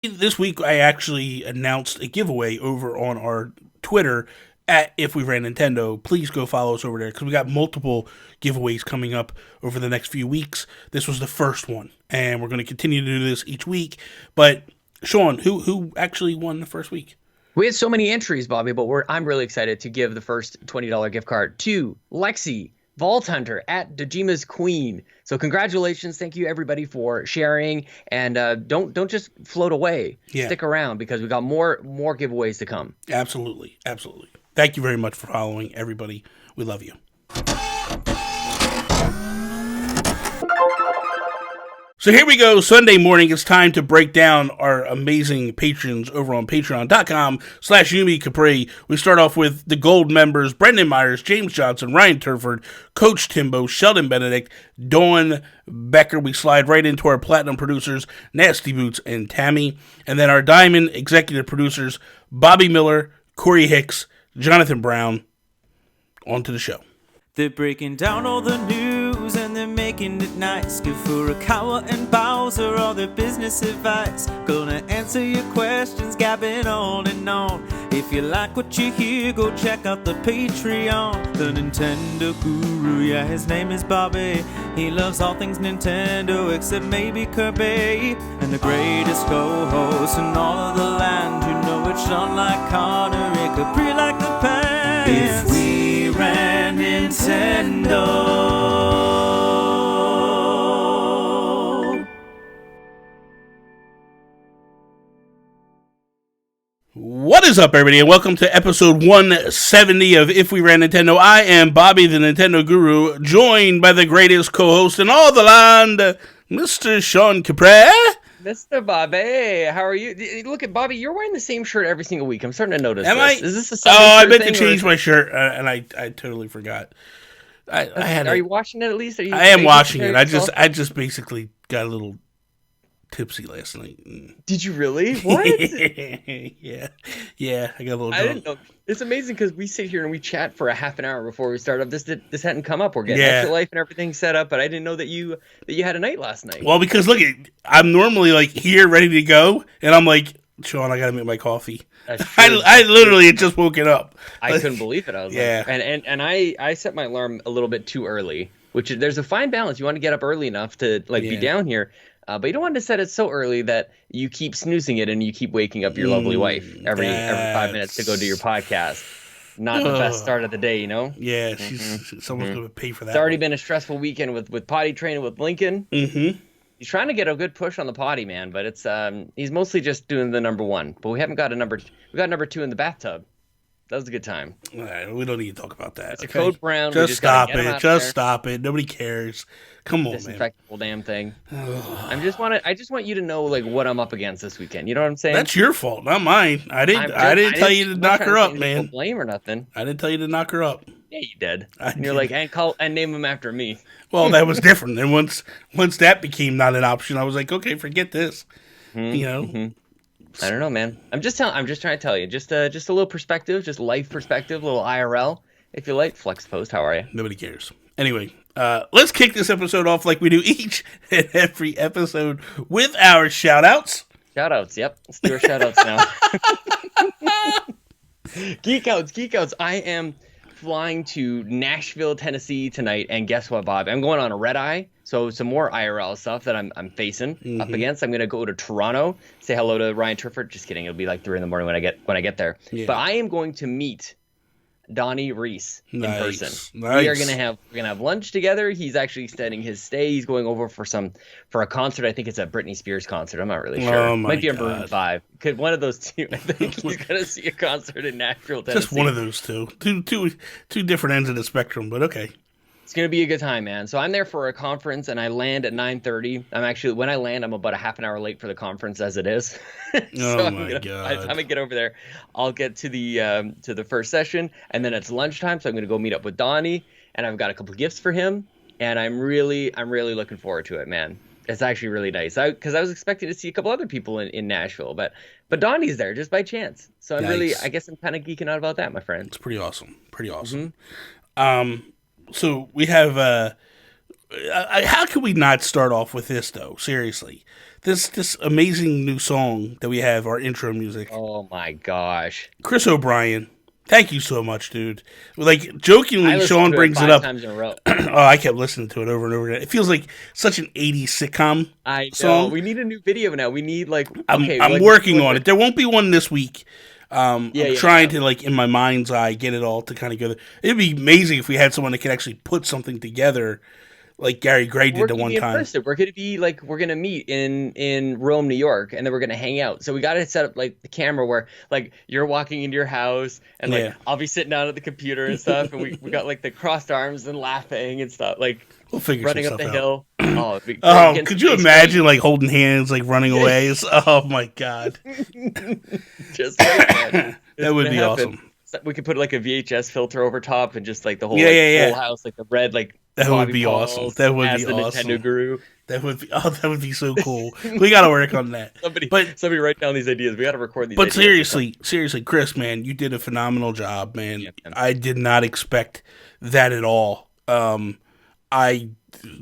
This week, I actually announced a giveaway over on our Twitter at If We Ran Nintendo. Please go follow us over there because we got multiple giveaways coming up over the next few weeks. This was the first one, and we're going to continue to do this each week. But Sean, who actually won the first week? We had so many entries, Bobby, but I'm really excited to give the first $20 gift card to Lexi Vault Hunter at Dejima's Queen. So congratulations. Thank you, everybody, for sharing. And don't just float away. Yeah. Stick around because we got more giveaways to come. Absolutely. Absolutely. Thank you very much for following, everybody. We love you. So here we go. Sunday morning, it's time to break down our amazing patrons over on patreon.com/Yumi Capri. We start off with the gold members, Brendan Myers, James Johnson, Ryan Turford, Coach Timbo, Sheldon Benedict, Dawn Becker. We slide right into our platinum producers, Nasty Boots and Tammy. And then our diamond executive producers, Bobby Miller, Corey Hicks, Jonathan Brown. On to the show. They're breaking down all the news and they're making it nice. Give Furukawa and Bowser all their business advice. Gonna answer your questions, gabbing on and on. If you like what you hear, go check out the Patreon. The Nintendo Guru, yeah, his name is Bobby. He loves all things Nintendo except maybe Kirby. And the greatest co-host in all of the land. You know it's Sean like Connery, Capri like the pants. If we ran Nintendo. What is up, everybody, and welcome to episode 170 of If We Ran Nintendo. I am Bobby, the Nintendo Guru, joined by the greatest co-host in all the land, Mr. Sean Capri. Mr. Bobby, how are you? Look at Bobby, you're wearing the same shirt every single week. I'm starting to notice Am this. I? Is this the same I meant to change my shirt, and I totally forgot. Are you washing it at least? I am washing it. I just basically got a little tipsy last night. Did you really? What? Yeah, I got a little drunk. I didn't know. It's amazing because we sit here and we chat for a half an hour before we start up. This hadn't come up. We're getting extra life and everything set up, but I didn't know that you had a night last night. Well, because look, I'm normally like here ready to go, and I'm like, Sean, I gotta make my coffee. I literally had just woken up. I couldn't believe it. I was like, and I set my alarm a little bit too early, which there's a fine balance. You want to get up early enough to be down here. But you don't want to set it so early that you keep snoozing it and you keep waking up your lovely wife every 5 minutes to go do your podcast. Not the best start of the day, you know? Yeah, someone's going to pay for that. It's already been a stressful weekend with potty training with Lincoln. Mm-hmm. He's trying to get a good push on the potty, man, but it's he's mostly just doing the number one. But we haven't got we got number two in the bathtub. That was a good time. All right, we don't need to talk about that. It's a code brown. Just stop it. Just stop it. Nobody cares. Come on, man. Disinfectable damn thing. I just want you to know like what I'm up against this weekend. You know what I'm saying? That's your fault, not mine. I didn't tell you to knock her up, man. Blame or nothing. I didn't tell you to knock her up. Yeah, you did. And you're like, and name him after me. Well, that was different. And once that became not an option, I was like, okay, forget this. You know. Mm-hmm. I don't know, man. I'm just trying to tell you, just a little perspective, just life perspective, a little IRL. If you like, Flex Post, how are you? Nobody cares. Anyway, let's kick this episode off like we do each and every episode with our shoutouts. Shoutouts, yep. Let's do our shoutouts now. Geek outs. I am flying to Nashville, Tennessee tonight, and guess what, Bob? I'm going on a red eye, so some more IRL stuff that I'm facing up against. I'm gonna go to Toronto, say hello to Ryan Turford. Just kidding, it'll be like 3 a.m. when I get there. Yeah. But I am going to meet Donnie Reese in person. Nice. We're gonna have lunch together. He's actually extending his stay. He's going over for a concert. I think it's a Britney Spears concert. I'm not really sure. Oh Might be a God. Maroon 5. Could one of those two. I think he's gonna see a concert in Nashville, Tennessee. Just one of those two. Two different ends of the spectrum, but okay. It's going to be a good time, man. So I'm there for a conference, and I land at 9:30. When I land, I'm about a half an hour late for the conference as it is. God. By the time I get over there, I'll get to the first session, and then it's lunchtime, so I'm going to go meet up with Donnie, and I've got a couple gifts for him, and I'm really looking forward to it, man. It's actually really nice. Because I was expecting to see a couple other people in Nashville, but Donnie's there just by chance. So I'm I guess I'm kind of geeking out about that, my friend. It's pretty awesome. So we have, how can we not start off with this though? Seriously, this amazing new song that we have, our intro music. Oh my gosh. Chris O'Brien, thank you so much, dude. Like, jokingly, Sean brings it up. 5 times in a row. Oh, I kept listening to it over and over again. It feels like such an 80s sitcom song. We need a new video now. We need I'm working on it. There won't be one this week. I'm trying to, like, in my mind's eye, get it all to kind of go. It'd be amazing if we had someone that could actually put something together, like Gary Gray did the one time. We're gonna be like, we're gonna meet in Rome, New York, and then we're gonna hang out. So we gotta set up like the camera where like you're walking into your house, and like I'll be sitting down at the computer and stuff, and we got like the crossed arms and laughing and stuff, like we'll figure running up the out. hill. Could you imagine like holding hands, like running away? Oh my god, just like that. That would be awesome. We could put like a VHS filter over top and just like the whole whole house, like the red, like that would be awesome. That would be awesome. Nintendo guru. That would be so cool. We got to work on that. Somebody write down these ideas. We got to record these. But seriously, Chris, man, you did a phenomenal job, man. Yeah, man. I did not expect that at all.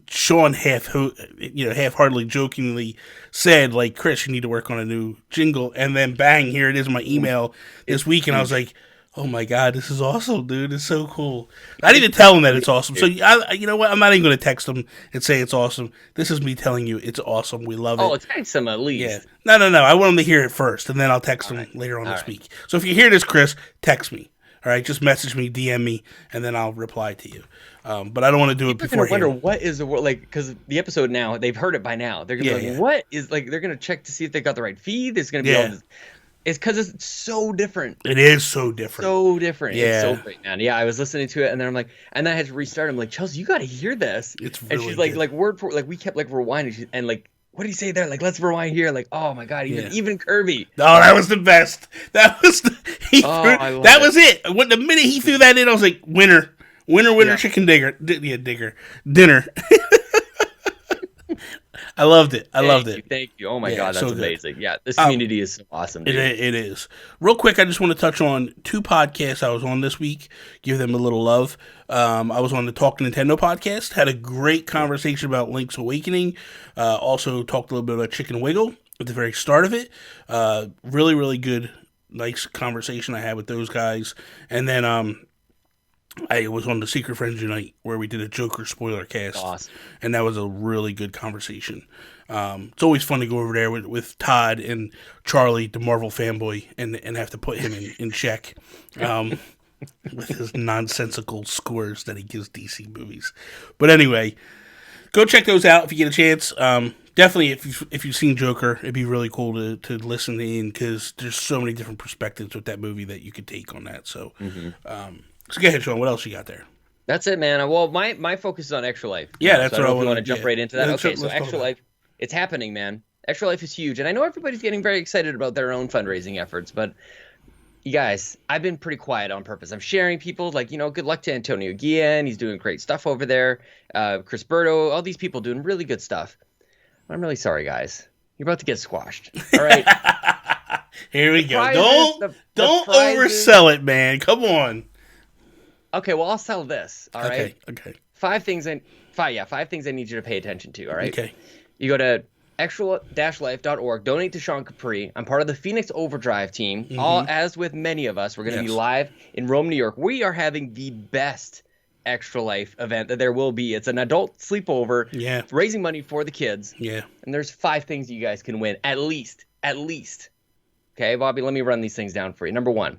Sean half-heartedly, jokingly said, like, Chris, you need to work on a new jingle, and then bang, here it is in my email this week, and I was like, oh my god, this is awesome, dude. It's so cool. I need to tell him that it's awesome. So, you know what? I'm not even going to text him and say it's awesome. This is me telling you it's awesome. We love it. Oh, text him at least. Yeah. No. I want him to hear it first, and then I'll text him later on this week. So if you hear this, Chris, text me. All right? Just message me, DM me, and then I'll reply to you. But I don't want to do it before. I wonder what is the word, like, because the episode now, they've heard it by now. They're going to be like, what is, like, they're going to check to see if they got the right feed. There's going to be all this. It's because it's so different. It is so different. So different. Yeah. It's so great, man. Yeah, I was listening to it, and then I'm like, and then I had to restart. I'm like, Chelsea, you got to hear this. It's really And she's good. like word for, like, we kept, like, rewinding. And, like, what do you say there? Like, let's rewind here. Like, oh, my God, even Kirby. Oh, that was the best. That was it. When the minute he threw that in, I was like, winner, chicken dinner. I loved it. Thank you. Oh my God, that's amazing. Yeah, this community is so awesome, dude. It is. Real quick, I just want to touch on 2 podcasts I was on this week. Give them a little love. I was on the Talk Nintendo podcast. Had a great conversation about Link's Awakening. Also talked a little bit about Chicken Wiggle at the very start of it. Really, really good, nice conversation I had with those guys. And then I was on the Secret Friends Unite where we did a Joker spoiler cast. Awesome. And that was a really good conversation. It's always fun to go over there with Todd and Charlie, the Marvel fanboy, and have to put him in check with his nonsensical scores that he gives DC movies. But anyway, go check those out if you get a chance. Definitely, if you've seen Joker, it'd be really cool to listen in because there's so many different perspectives with that movie that you could take on that. So, so go ahead, Sean. What else you got there? That's it, man. Well, my focus is on Extra Life. Yeah, that's so what I want to jump right into that. Okay, so Extra Life, it's happening, man. Extra Life is huge, and I know everybody's getting very excited about their own fundraising efforts, but you guys, I've been pretty quiet on purpose. I'm sharing people, like, good luck to Antonio Guillen. He's doing great stuff over there. Chris Berto, all these people doing really good stuff. I'm really sorry, guys. You're about to get squashed. All right. Here we go. Don't oversell it, man. Come on. Okay, well, I'll sell this. All right. Okay. 5 things I need you to pay attention to. All right. Okay. You go to extra-life.org. Donate to Sean Capri. I'm part of the Phoenix Overdrive team. As with many of us, we're going to be live in Rome, New York. We are having the best Extra Life event that there will be. It's an adult sleepover. Yeah. Raising money for the kids. Yeah. And there's 5 things you guys can win at least. Okay, Bobby, let me run these things down for you. Number 1,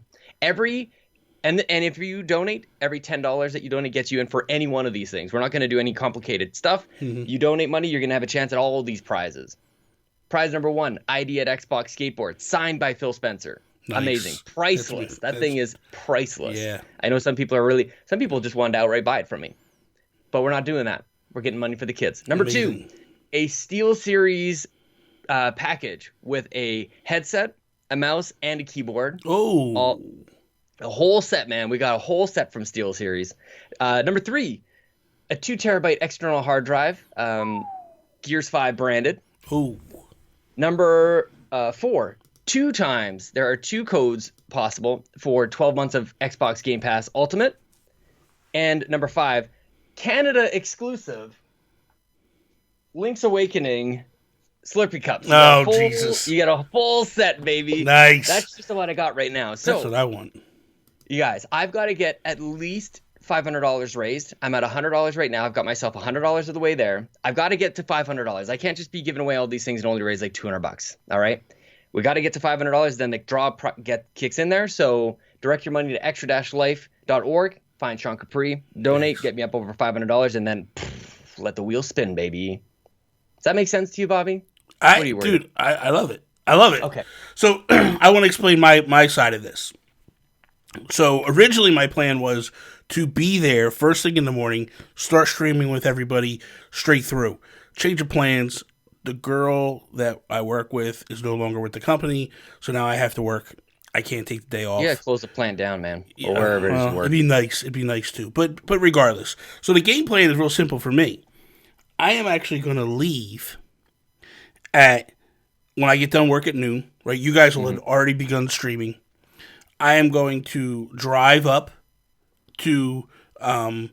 and if you donate, every $10 that you donate gets you in for any one of these things. We're not going to do any complicated stuff. You donate money, you're going to have a chance at all of these prizes. Prize number 1, ID at Xbox skateboard, signed by Phil Spencer. Nice. Amazing. Priceless. That thing is priceless. Yeah. I know some people just wanted to outright buy it from me. But we're not doing that. We're getting money for the kids. Number 2, a SteelSeries package with a headset, a mouse, and a keyboard. Oh. A whole set, man. We got a whole set from SteelSeries. Number 3, a 2 terabyte external hard drive, Gears 5 branded. Ooh. Number 4, 2 times. There are 2 codes possible for 12 months of Xbox Game Pass Ultimate. And number 5, Canada exclusive Link's Awakening Slurpee cups. Oh, Jesus. You got a full set, baby. Nice. That's just what I got right now. So, that's what I want. You guys, I've got to get at least $500 raised. I'm at $100 right now. I've got myself $100 of the way there. I've got to get to $500. I can't just be giving away all these things and only raise like $200. All right. We got to get to $500. Then the draw kicks in there. So direct your money to extra-life.org. Find Sean Capri. Donate. Get me up over $500. And then let the wheel spin, baby. Does that make sense to you, Bobby? I love it. I love it. Okay. So I want to explain my side of this. So originally my plan was to be there first thing in the morning, start streaming with everybody straight through. Change of plans. The girl that I work with is no longer with the company, so now I have to work. I can't take the day off. Yeah, close the plant down, man. Or wherever it is you work. It'd be nice. It'd be nice too. But regardless. So the game plan is real simple for me. I am actually going to leave when I get done work at noon, right? You guys will have already begun streaming. I am going to drive up to Rome,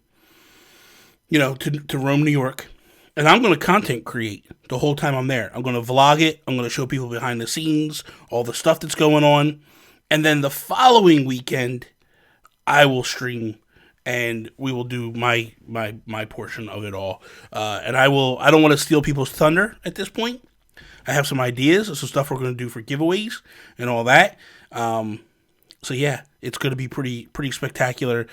New York, and I'm going to content create the whole time I'm there. I'm going to vlog it. I'm going to show people behind the scenes, all the stuff that's going on. And then the following weekend, I will stream and we will do my portion of it all. And I don't want to steal people's thunder at this point. I have some ideas of some stuff we're going to do for giveaways and all that. So yeah, it's going to be pretty spectacular.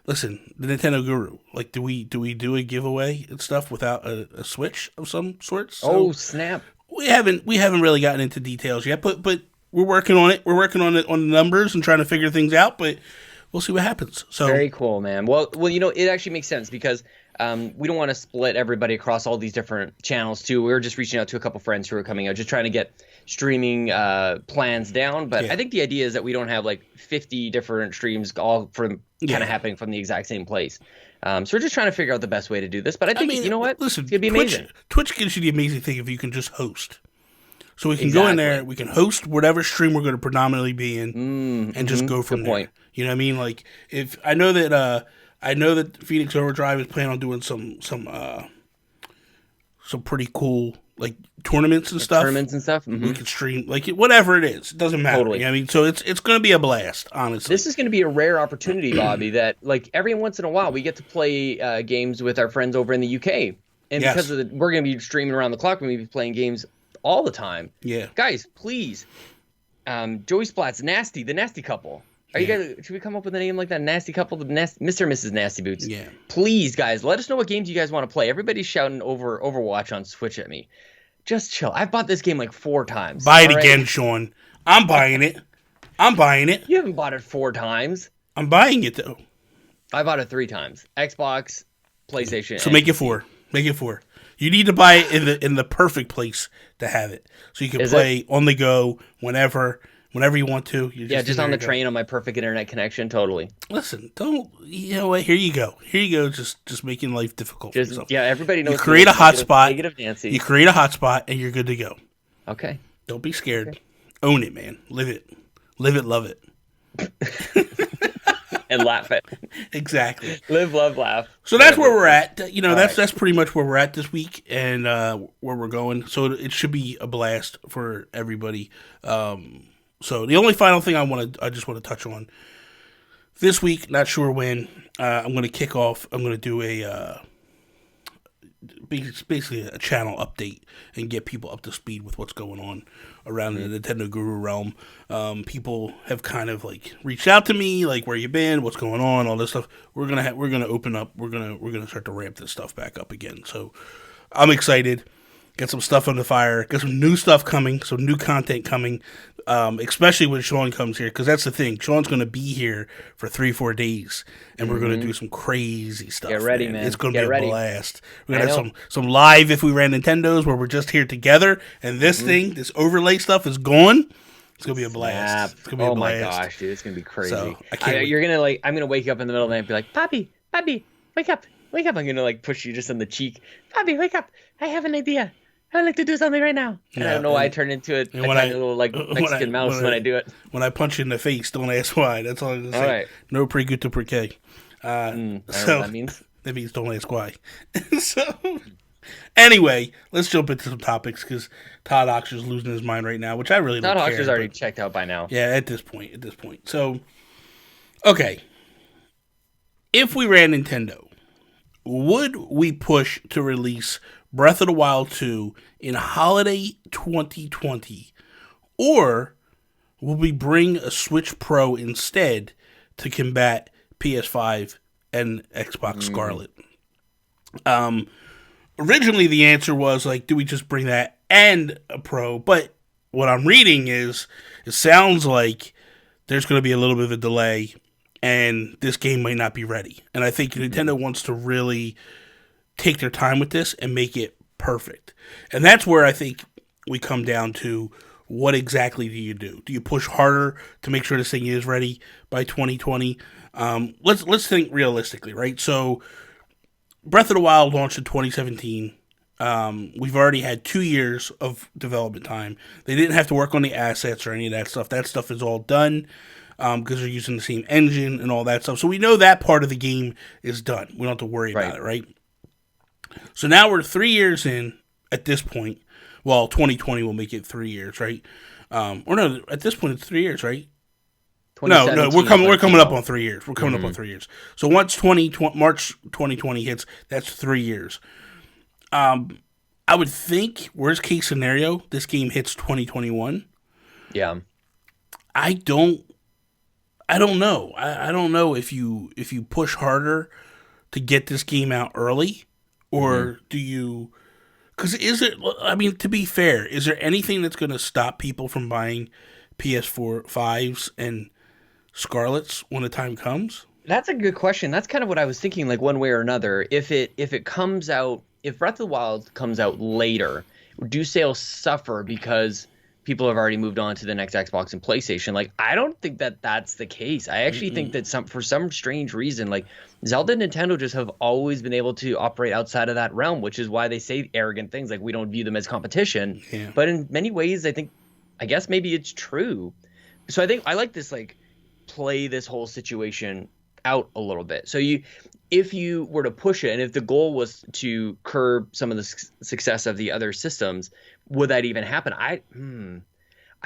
Listen, the Nintendo Guru, like, do we do a giveaway and stuff without a Switch of some sorts? So snap! We haven't really gotten into details yet, but we're working on it. We're working on it on the numbers and trying to figure things out. But we'll see what happens. So very cool, man. Well, it actually makes sense because we don't want to split everybody across all these different channels too. We were just reaching out to a couple friends who are coming out, just trying to get streaming plans down. But I think the idea is that we don't have like 50 different streams all from kind of happening from the exact same place. So we're just trying to figure out the best way to do this. But I think, you know what? Listen, it's going to be amazing. Twitch gives you the amazing thing if you can just host. So we can go in there, we can host whatever stream we're going to predominantly be in, and just go from there. You know what I mean? Like, if I know that Phoenix Overdrive is planning on doing some pretty cool like tournaments and stuff. We can stream like whatever it is. It doesn't matter. Totally. You know what I mean? So it's going to be a blast. Honestly, this is going to be a rare opportunity, Bobby. That like every once in a while we get to play games with our friends over in the UK, and because of we're going to be streaming around the clock. We're going to be playing games all the time. Yeah, guys, please. Joey Splat's Nasty, the Nasty Couple. Are you guys? Should we come up with a name like that? Nasty Couple, Mr. and Mrs. Nasty Boots. Yeah. Please, guys, let us know what games you guys want to play. Everybody's shouting over Overwatch on Switch at me. Just chill. I've bought this game like 4 times. Buy it again, Sean. I'm buying it. You haven't bought it 4 times. I'm buying it though. I bought it 3 times. Xbox, PlayStation. So make it 4. Make it 4. You need to buy it in the perfect place to have it, so you can play on the go whenever you want to. Just on the train on my perfect internet connection. Totally. Listen, you know what? Here you go. Just making life difficult for yourself. Yeah, everybody knows. You create a hotspot. You create a hotspot, and you're good to go. Okay. Don't be scared. Okay. Own it, man. Live it, love it. And laugh it. Exactly. Live, love, laugh. So that's where we're at. That's pretty much where we're at this week and where we're going. So it should be a blast for everybody. So the only final thing I just want to touch on this week, not sure when, I'm going to kick off. I'm going to do basically a channel update and get people up to speed with what's going on around the Nintendo Guru realm. People have kind of like reached out to me, like, where you been, what's going on, all this stuff. We're gonna open up. We're gonna start to ramp this stuff back up again. So I'm excited. Get some stuff on the fire. Got some new stuff coming. Some new content coming. Especially when Sean comes here, because that's the thing. Sean's going to be here for 3-4 days, and we're going to do some crazy stuff. Get ready, man. It's going to be a blast. We're going to have some live If We Ran Nintendos where we're just here together, and this this overlay stuff is gone. It's going to be a blast. It's going to be a blast. Oh my gosh, dude. It's going to be crazy. So, I'm going to wake you up in the middle of the night and be like, Poppy, wake up. Wake up. I'm going to like push you just on the cheek. Poppy, wake up. I have an idea. I'd like to do something right now. And I don't know why I turn into a tiny little like Mexican mouse when I do it. When I punch you in the face, don't ask why. That's all I'm going to say. Right. No preguto por qué. I don't know what that means. That means don't ask why. So, Anyway, let's jump into some topics because Todd Oxer's losing his mind right now, which I really don't Todd care. Oxer's already checked out by now. Yeah, at this point. So, okay. If we ran Nintendo, would we push to release Breath of the Wild 2 in holiday 2020? Or will we bring a Switch Pro instead to combat PS5 and Xbox Scarlett? Originally, the answer was, like, do we just bring that and a Pro? But what I'm reading is, it sounds like there's going to be a little bit of a delay, and this game might not be ready. And I think Nintendo wants to really take their time with this and make it perfect. And that's where I think we come down to, what exactly do you do? Do you push harder to make sure this thing is ready by 2020? Let's think realistically, right? So, Breath of the Wild launched in 2017. We've already had 2 years of development time. They didn't have to work on the assets or any of that stuff. That stuff is all done because they're using the same engine and all that stuff. So we know that part of the game is done. We don't have to worry about it, right? So now we're 3 years in at this point. Well, 2020 will make it 3 years, right? Or no, at this point it's 3 years, right? No, we're coming up on 3 years. We're coming up on 3 years. So once March 2020 hits, that's 3 years. I would think, worst case scenario, this game hits 2021. Yeah. I don't know. I don't know if you push harder to get this game out early, or do you? Because to be fair, is there anything that's going to stop people from buying PS4 5s and Scarletts when the time comes? That's a good question. That's kind of what I was thinking, like, one way or another. If it comes out, if Breath of the Wild comes out later, do sales suffer because people have already moved on to the next Xbox and PlayStation? Like, I don't think that that's the case. I actually think that for some strange reason, like, Zelda and Nintendo just have always been able to operate outside of that realm, which is why they say arrogant things like, we don't view them as competition. Yeah. But in many ways, I guess maybe it's true. So I think I like this, like, play this whole situation out a little bit. So if you were to push it, and if the goal was to curb some of the success of the other systems, would that even happen? I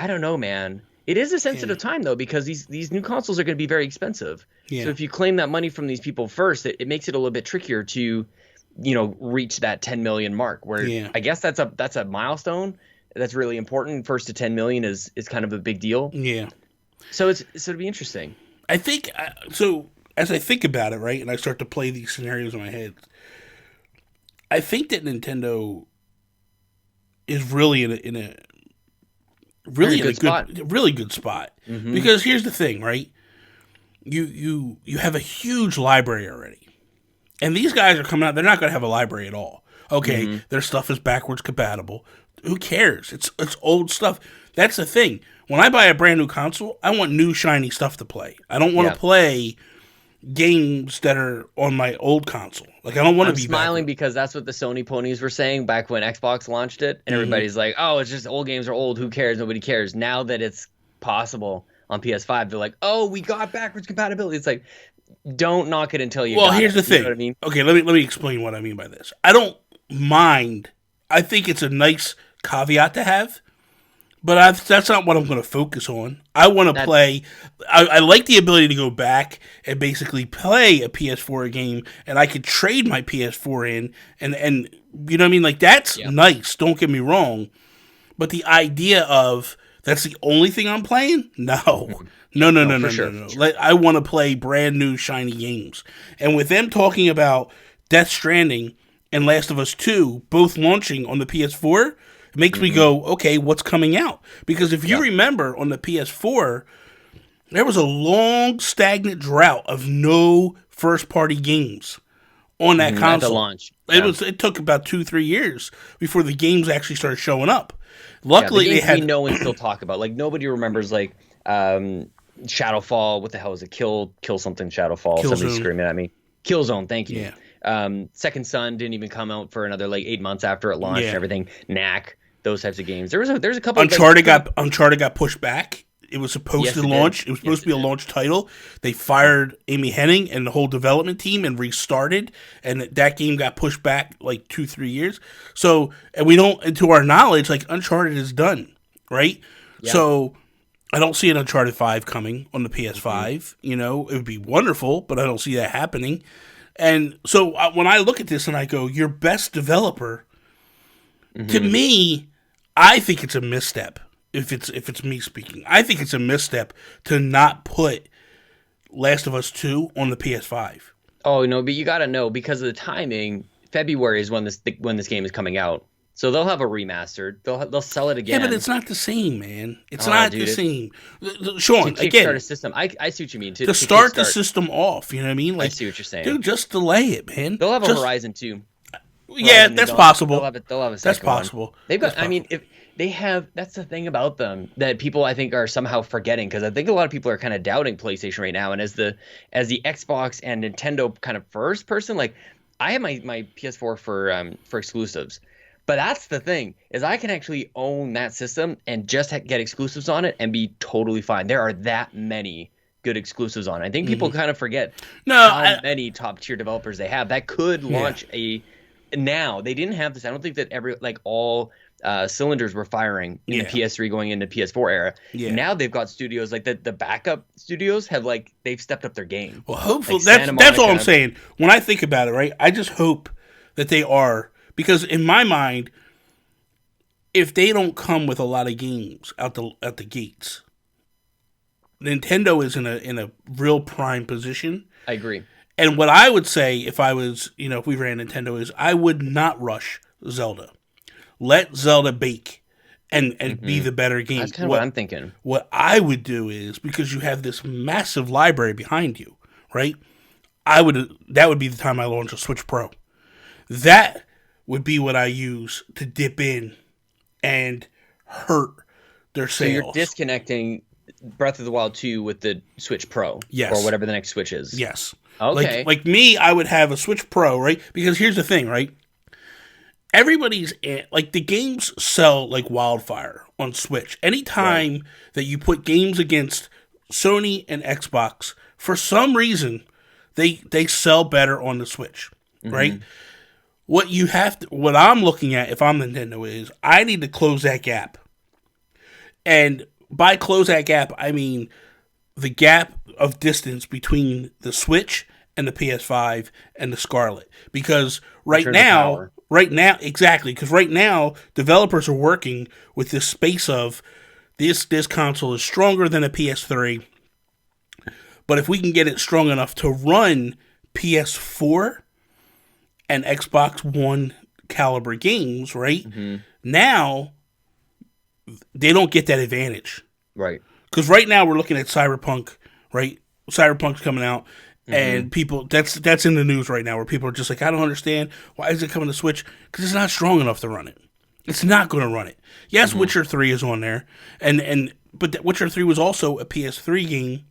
don't know, man. It is a sensitive time, though, because these new consoles are going to be very expensive. Yeah. So if you claim that money from these people first, it makes it a little bit trickier to, reach that 10 million mark, where I guess that's a milestone that's really important. First to 10 million is kind of a big deal. Yeah. So it'll be interesting. I think so. As I think about it, right, and I start to play these scenarios in my head, I think that Nintendo is really in a really good spot. Mm-hmm. Because here's the thing, right? You have a huge library already, and these guys are coming out. They're not going to have a library at all. Okay, their stuff is backwards compatible. Who cares? It's old stuff. That's the thing. When I buy a brand new console, I want new shiny stuff to play. I don't want to play games that are on my old console. Like, I don't want to be smiling because that's what the Sony ponies were saying back when Xbox launched it, and everybody's like, "Oh, it's just old games are old. Who cares? Nobody cares." Now that it's possible on PS5, they're like, "Oh, we got backwards compatibility." It's like, don't knock it until you. Well, here's the thing. You know what I mean? Okay, let me explain what I mean by this. I don't mind. I think it's a nice caveat to have. But that's not what I'm going to focus on. I want to play. I like the ability to go back and basically play a PS4 game, and I could trade my PS4 in, and you know what I mean? Like, that's nice. Don't get me wrong. But the idea of that's the only thing I'm playing? No. No. Like, I want to play brand new shiny games. And with them talking about Death Stranding and Last of Us 2 both launching on the PS4. It makes me go, okay, what's coming out? Because if you remember, on the PS4, there was a long, stagnant drought of no first-party games on that console. At the launch. It took about 2-3 years before the games actually started showing up. Luckily, they had... no one still talk about. Like, nobody remembers, like, Shadowfall. What the hell is it? Kill something Shadowfall. Somebody's screaming at me. Killzone, thank you. Yeah. Second Son didn't even come out for another, like, 8 months after it launched and everything. Knack. Those types of games. There's a couple. Uncharted got pushed back. It was supposed Yes, to it did. launch. It was supposed Yes, to be a it did. launch title. They fired Amy Hennig and the whole development team and restarted, and that game got pushed back like 2-3 years. So, and we don't, and to our knowledge, like Uncharted is done, right? Yeah. So, I don't see an Uncharted 5 coming on the PS5. You know, it would be wonderful, but I don't see that happening. And so when I look at this and I go, your best developer, to me, I think it's a misstep. If it's me speaking, I think it's a misstep to not put Last of Us 2 on the PS5. Oh no, but you got to know because of the timing. February is when this game is coming out, so they'll have a remastered. They'll sell it again. Yeah, but it's not the same, man. It's Oh, not dude, the same. Sean, to kickstart again, a system. I see what you mean. to start the kickstart- system off, you know what I mean? Like, I see what you're saying. dude, just delay it, man. They'll have a Just- Horizon 2. Yeah, Horizon that's Dawn. possible. They'll have a second That's one. possible. They've got. That's I mean, if they have, that's the thing about them that people I think are somehow forgetting because I think a lot of people are kind of doubting PlayStation right now. And as the Xbox and Nintendo kind of first person, like I have my PS4 for exclusives. But that's the thing is I can actually own that system and just get exclusives on it and be totally fine. There are that many good exclusives on it. I think people kind of forget how many top tier developers they have that could launch now. They didn't have this. I don't think that all cylinders were firing in the PS3 going into PS4 era. Yeah. Now they've got studios like the backup studios they've stepped up their game. Well, hopefully like that's all I'm saying. When I think about it, right, I just hope that they are, because in my mind, if they don't come with a lot of games out the gates, Nintendo is in a real prime position. I agree. And what I would say if I was, if we ran Nintendo is I would not rush Zelda. Let Zelda bake and be the better game. That's kind of what I'm thinking. What I would do is, because you have this massive library behind you, right? That would be the time I launch a Switch Pro. That would be what I use to dip in and hurt their sales. So you're disconnecting Breath of the Wild 2 with the Switch Pro. Yes. Or whatever the next Switch is. Yes. Okay. Like me, I would have a Switch Pro, right? Because here's the thing, right? Everybody's like the games sell like wildfire on Switch. Anytime that you put games against Sony and Xbox, for some reason, they sell better on the Switch, right? What I'm looking at if I'm Nintendo is I need to close that gap. And by close that gap, I mean the gap of distance between the Switch and the PS5 and the Scarlett. Because right now, exactly, because right now, developers are working with this space of this console is stronger than a PS3, but if we can get it strong enough to run PS4 and Xbox One caliber games, right? Now, they don't get that advantage. Right. Because right now we're looking at Cyberpunk, right? Cyberpunk's coming out, and people, that's in the news right now, where people are just like, I don't understand, why is it coming to Switch? Because it's not strong enough to run it. It's not going to run it. Yes, Witcher 3 is on there, but Witcher 3 was also a PS3 game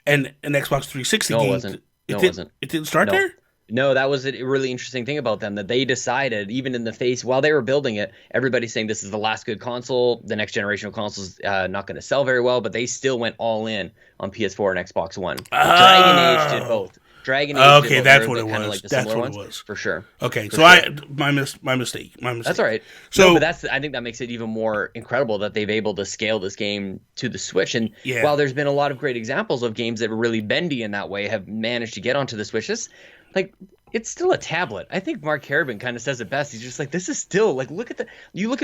and an Xbox 360 game. It wasn't. It wasn't. It didn't start there? No, that was a really interesting thing about them, that they decided, even in the face, while they were building it, everybody's saying this is the last good console, the next generation of consoles not going to sell very well, but they still went all in on PS4 and Xbox One. Dragon Age did both. Dragon Age did both. That's what it was. Like That's what it was. For sure. Okay, For so sure. my mistake. That's all right. So, but I think that makes it even more incredible that they've able to scale this game to the Switch. And while there's been a lot of great examples of games that were really bendy in that way, have managed to get onto the Switch, it's still a tablet. I think Mark Carabin kind of says it best. He's just like, this is still look at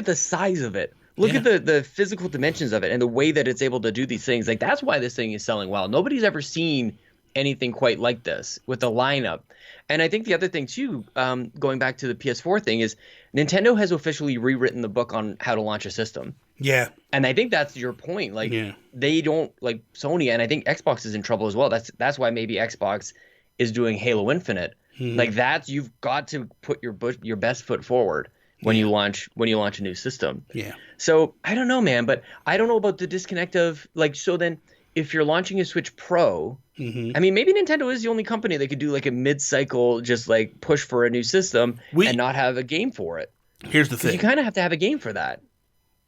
the size of it. Look at the physical dimensions of it and the way that it's able to do these things. Like, that's why this thing is selling well. Nobody's ever seen anything quite like this with the lineup. And I think the other thing too, going back to the PS4 thing, is Nintendo has officially rewritten the book on how to launch a system. Yeah. And I think that's your point. They don't, like Sony, and I think Xbox is in trouble as well. That's why maybe Xbox is doing Halo Infinite. You've got to put your best foot forward when you launch a new system. Yeah. So I don't know, man, but I don't know about the disconnect of so then if you're launching a Switch Pro, I mean, maybe Nintendo is the only company that could do a mid-cycle just push for a new system and not have a game for it. Here's the thing. You kind of have to have a game for that.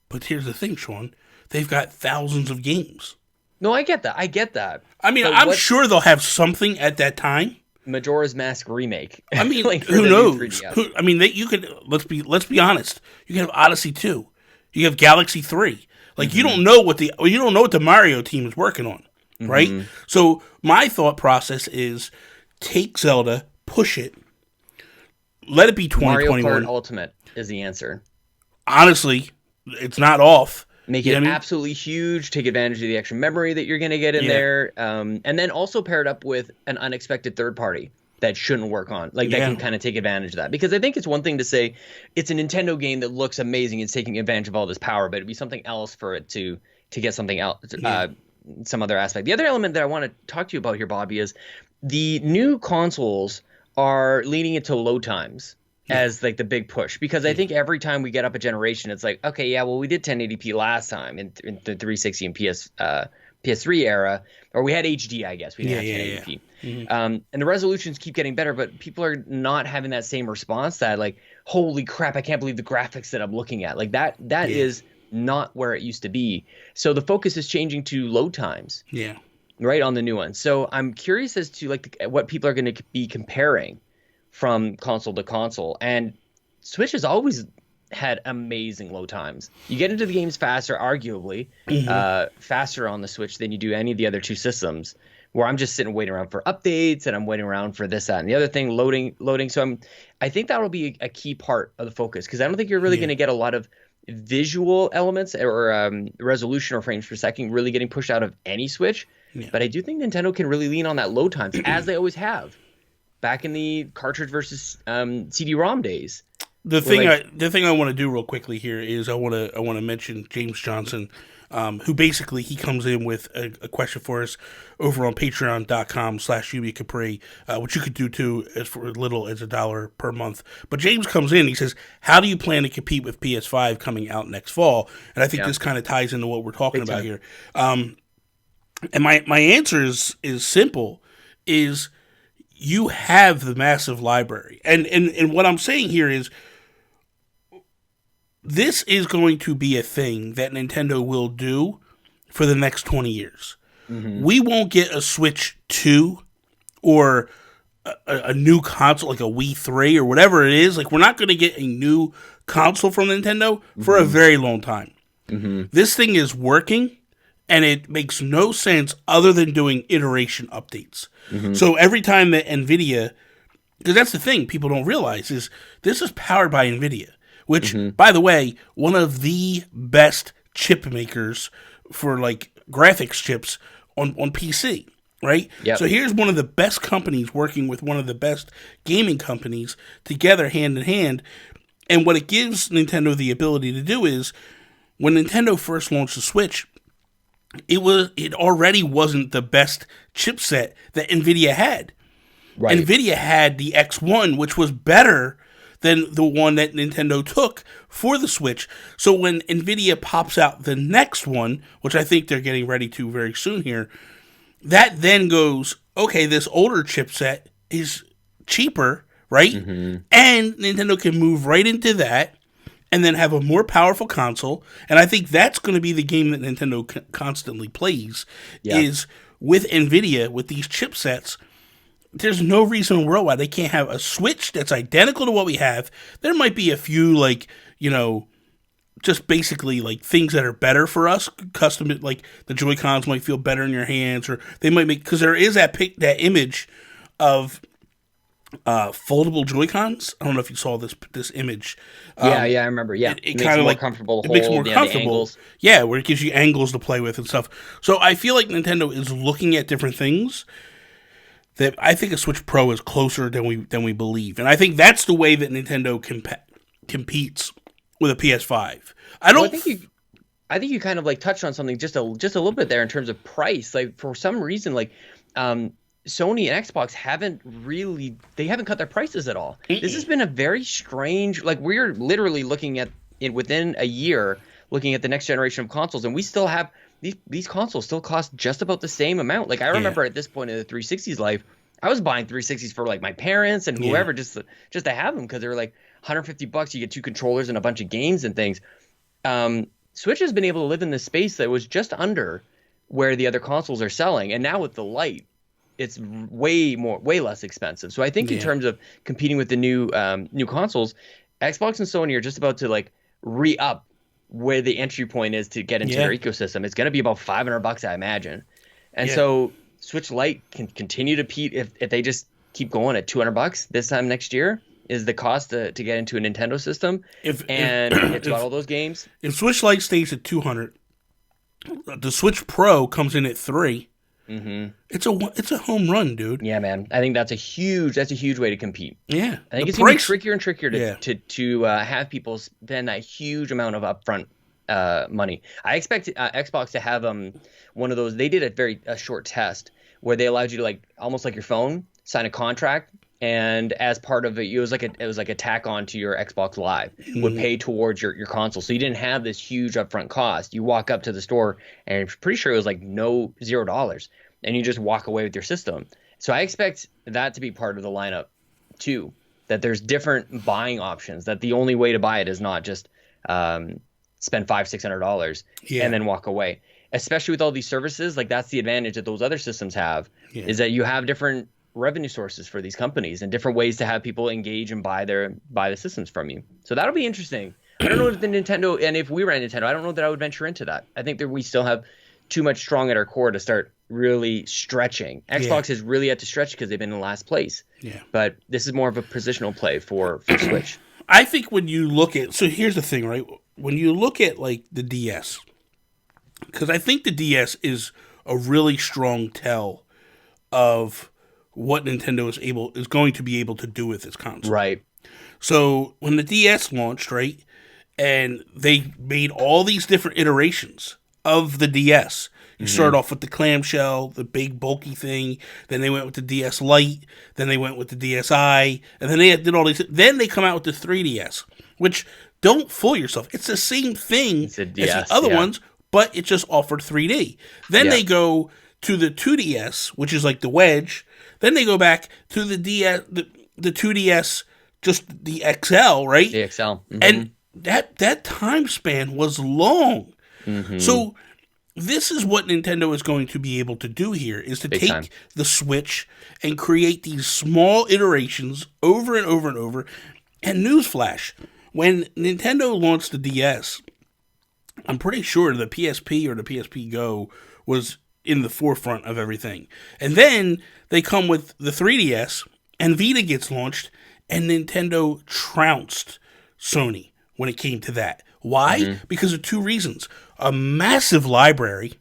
But here's the thing, Sean. they've got thousands of games. No, I get that. I mean, But I'm sure they'll have something at that time. Majora's Mask remake. I mean, like who knows? You could let's be honest. You can have Odyssey 2. You have Galaxy 3. Like you don't know what the Mario team is working on, right? So my thought process is take Zelda, push it, let it be 2021. Mario Kart Ultimate is the answer. Honestly, it's not off. Make it absolutely huge. Take advantage of the extra memory that you're going to get in there, and then also pair it up with an unexpected third party that shouldn't work on, that can kind of take advantage of that. Because I think it's one thing to say it's a Nintendo game that looks amazing, it's taking advantage of all this power, but it'd be something else for it to get something else, some other aspect. The other element that I want to talk to you about here, Bobby, is the new consoles are leaning into load times as like the big push, because I think every time we get up a generation, it's like, okay, yeah, well, we did 1080p last time in the 360 and PS3 era, or we had HD, I guess. We didn't have 1080p. And the resolutions keep getting better, but people are not having that same response that like, holy crap, I can't believe the graphics that I'm looking at. Like that is not where it used to be. So the focus is changing to load times. Yeah. Right, on the new one. So I'm curious as to what people are going to be comparing from console to console. And Switch has always had amazing load times. You get into the games faster, arguably, faster on the Switch than you do any of the other two systems, where I'm just sitting waiting around for updates and I'm waiting around for this, that, and the other thing, loading. So I think that will be a key part of the focus, because I don't think you're really going to get a lot of visual elements or resolution or frames per second really getting pushed out of any Switch. Yeah. But I do think Nintendo can really lean on that load times, as they always have back in the cartridge versus CD-ROM days. The thing I want to do real quickly here is I want to mention James Johnson, who basically he comes in with a question for us over on patreon.com/YumiCapri, which you could do too as for as little as $1 per month. But James comes in, he says, how do you plan to compete with PS5 coming out next fall? And I think this kind of ties into what we're talking about here. And my answer is simple, is you have the massive library. And what I'm saying here is this is going to be a thing that Nintendo will do for the next 20 years. We won't get a Switch 2 or a new console like a Wii 3 or whatever it is. Like, we're not going to get a new console from Nintendo for a very long time. This thing is working. And it makes no sense other than doing iteration updates. So every time that NVIDIA, because that's the thing people don't realize, is this is powered by NVIDIA, which, by the way, one of the best chip makers for like graphics chips on PC, right? Yep. So here's one of the best companies working with one of the best gaming companies together hand in hand. And what it gives Nintendo the ability to do is, when Nintendo first launched the Switch, it already wasn't the best chipset that NVIDIA had. Right. NVIDIA had the X1, which was better than the one that Nintendo took for the Switch. So when NVIDIA pops out the next one, which I think they're getting ready to very soon here, that then goes, okay, this older chipset is cheaper, right? And Nintendo can move right into that and then have a more powerful console. And I think that's going to be the game that Nintendo constantly plays, is with NVIDIA, with these chipsets. There's no reason in the world why they can't have a Switch that's identical to what we have. There might be a few, just basically, things that are better for us. Custom, like, the Joy-Cons might feel better in your hands, or they might make... Because there is that image of... foldable Joy-Cons. I don't know if you saw this image. I remember. Yeah, it kind of more comfortable. It makes it more comfortable. Yeah, where it gives you angles to play with and stuff. So I feel like Nintendo is looking at different things that I think a Switch Pro is closer than we believe, and I think that's the way that Nintendo competes with a PS5. I think you kind of touched on something just a little bit there in terms of price. Like, for some reason, Sony and Xbox haven't cut their prices at all. This has been a very strange, we're literally looking at it within a year, looking at the next generation of consoles, and we still have these consoles still cost just about the same amount. I remember at this point in the 360's life, I was buying 360s for my parents and whoever just to have them, because they were $150. You get 2 controllers and a bunch of games and things. Switch has been able to live in this space that was just under where the other consoles are selling, and now with the Lite, it's way less expensive. So I think in terms of competing with the new consoles, Xbox and Sony are just about to like re-up where the entry point is to get into their ecosystem. It's going to be about $500, I imagine. And so Switch Lite can continue to compete if they just keep going at $200 this time next year is the cost to get into a Nintendo system. It's got all those games. If Switch Lite stays at $200, the Switch Pro comes in at $300. Mm-hmm. It's a home run, dude. Yeah, man. I think that's a huge way to compete. Yeah, I think it's gonna be trickier and trickier to have people spend that huge amount of upfront money. I expect Xbox to have one of those. They did a short test where they allowed you to like almost like your phone sign a contract, and as part of it, it was like a tack on to your Xbox Live would pay towards your console. So you didn't have this huge upfront cost. You walk up to the store, and I'm pretty sure it was like $0, and you just walk away with your system. So I expect that to be part of the lineup too. That there's different buying options. That the only way to buy it is not just spend $500-$600 and then walk away. Especially with all these services, like that's the advantage that those other systems have is that you have different revenue sources for these companies and different ways to have people engage and buy the systems from you. So that'll be interesting. I don't know if the Nintendo, and if we ran Nintendo, I don't know that I would venture into that. I think that we still have too much strong at our core to start really stretching. Xbox has really had to stretch because they've been in last place. Yeah. But this is more of a positional play for Switch. I think when you look at, so here's the thing, right? When you look at like the DS, because I think the DS is a really strong tell of what Nintendo is going to be able to do with its console. Right. So when the DS launched, right, and they made all these different iterations of the DS. You start off with the clamshell, the big bulky thing, then they went with the DS Lite, then they went with the DSi, and then they did all these. Then they come out with the 3DS, which, don't fool yourself, it's the same thing as the other ones, but it just offered 3D. Then they go to the 2DS, which is like the wedge. Then they go back to the DS, the 2DS, just the XL, right? The XL. Mm-hmm. And that time span was long. Mm-hmm. So this is what Nintendo is going to be able to do here, is to take the Switch and create these small iterations over and over and over. And newsflash, when Nintendo launched the DS, I'm pretty sure the PSP or the PSP Go was in the forefront of everything. And then they come with the 3DS, and Vita gets launched, and Nintendo trounced Sony when it came to that. Why? Mm-hmm. Because of two reasons. A massive library,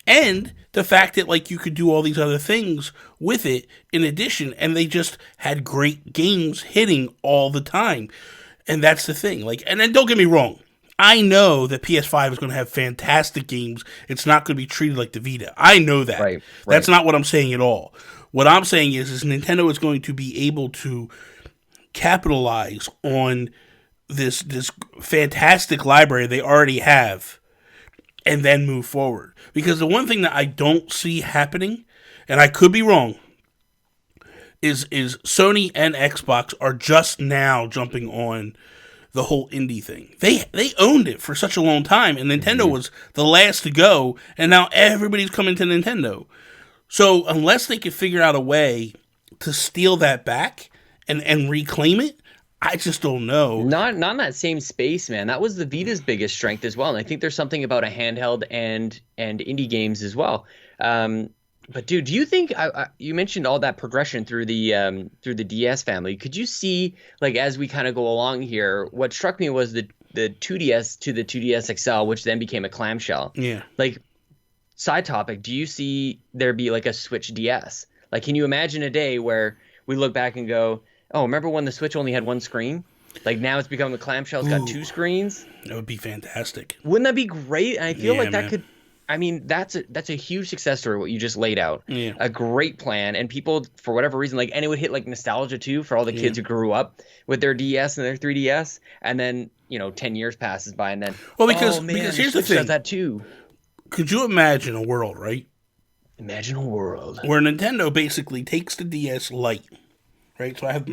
and the fact that like you could do all these other things with it in addition, and they just had great games hitting all the time. And that's the thing. Like, and then don't get me wrong, I know that PS5 is going to have fantastic games. It's not going to be treated like the Vita. I know that. Right. That's not what I'm saying at all. What I'm saying is Nintendo is going to be able to capitalize on this fantastic library they already have and then move forward. Because the one thing that I don't see happening, and I could be wrong, is Sony and Xbox are just now jumping on the whole indie thing. They owned it for such a long time, and Nintendo was the last to go, and now everybody's coming to Nintendo. So unless they could figure out a way to steal that back and reclaim it, I just don't know. Not in that same space, man. That was the Vita's biggest strength as well, and I think there's something about a handheld and indie games as well. But dude, do you think you mentioned all that progression through the DS family? Could you see, like, as we kind of go along here, what struck me was the 2DS to the 2DS XL, which then became a clamshell. Yeah. Like, side topic, do you see there be like a Switch DS? Like, can you imagine a day where we look back and go, oh, remember when the Switch only had one screen? Like, now it's become a clamshell. It's got two screens. That would be fantastic. Wouldn't that be great? And I feel like that could. I mean, that's a huge success story, what you just laid out. Yeah. A great plan. And people, for whatever reason, like, and it would hit like nostalgia too for all the kids who grew up with their DS and their 3DS. And then, 10 years passes by, and then, because here's the thing. Does that too. Could you imagine a world, right? Imagine a world where Nintendo basically takes the DS Lite, right? So I have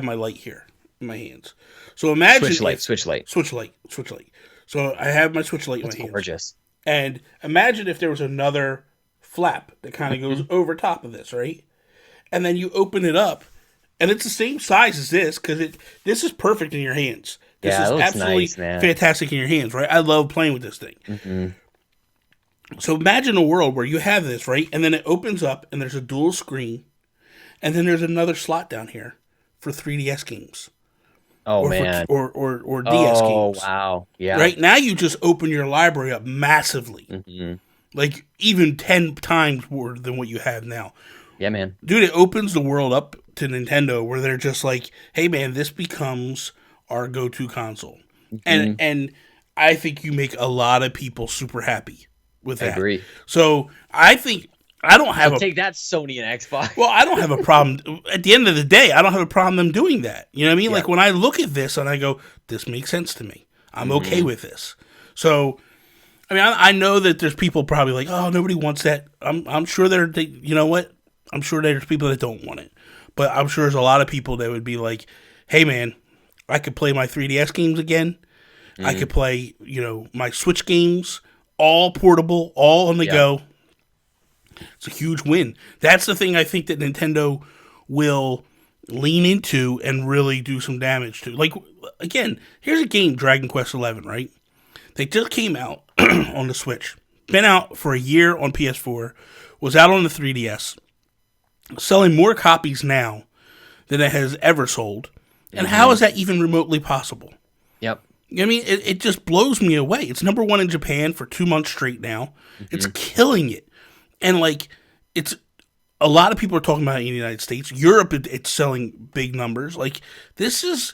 my Lite here in my hands. So imagine Switch Lite. So So I have my Switch Lite in my hands. Gorgeous. And imagine if there was another flap that kind of goes over top of this, right? And then you open it up, and it's the same size as this, because this is perfect in your hands. This is it looks absolutely nice, man. fantastic in your hands, right? I love playing with this thing. Mm-hmm. So imagine a world where you have this, right? And then it opens up, and there's a dual screen, and then there's another slot down here for 3DS games. Oh, or man. Or DS games. Oh, wow. Yeah. Right? Now you just open your library up massively. Mm-hmm. Like, even 10 times more than what you have now. Yeah, man. Dude, it opens the world up to Nintendo where they're just like, hey, man, this becomes our go-to console. Mm-hmm. And I think you make a lot of people super happy with that. I agree. So I think I don't have take that, Sony and Xbox. Well, I don't have a problem. At the end of the day, I don't have a problem them doing that. You know what I mean? Yeah. Like, when I look at this and I go, this makes sense to me. I'm okay with this. So, I mean, I know that there's people probably like, oh, nobody wants that. I'm sure you know what? I'm sure there's people that don't want it. But I'm sure there's a lot of people that would be like, hey, man, I could play my 3DS games again. I could play, my Switch games, all portable, all on the go. It's a huge win. That's the thing I think that Nintendo will lean into and really do some damage to. Like, again, here's a game, Dragon Quest XI, right? They just came out on the Switch. Been out for a year on PS4. Was out on the 3DS. Selling more copies now than it has ever sold. And how is that even remotely possible? Yep. I mean, it just blows me away. It's number 1 in Japan for 2 months straight now. It's killing it. And, like, it's a lot of people are talking about it in the United States. Europe, it's selling big numbers. Like, this is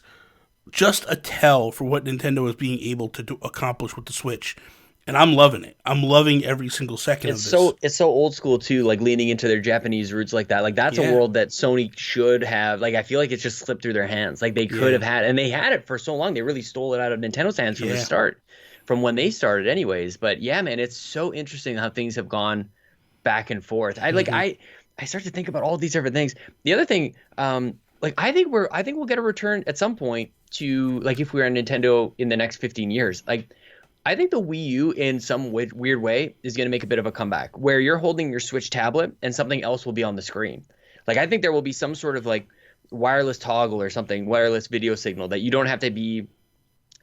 just a tell for what Nintendo is being able to accomplish with the Switch. And I'm loving it. I'm loving every single second of this. It's so old school, too, like, leaning into their Japanese roots like that. Like, that's a world that Sony should have. Like, I feel like it's just slipped through their hands. Like, they could have had, and they had it for so long. They really stole it out of Nintendo's hands from the start, from when they started anyways. But, yeah, man, it's so interesting how things have gone back and forth. I start to think about all these different things. The other thing, I think we'll get a return at some point to, like, if we're on Nintendo in the next 15 years. Like, I think the Wii U in some weird way is going to make a bit of a comeback where you're holding your Switch tablet and something else will be on the screen. Like, I think there will be some sort of like wireless toggle or something, wireless video signal that you don't have to be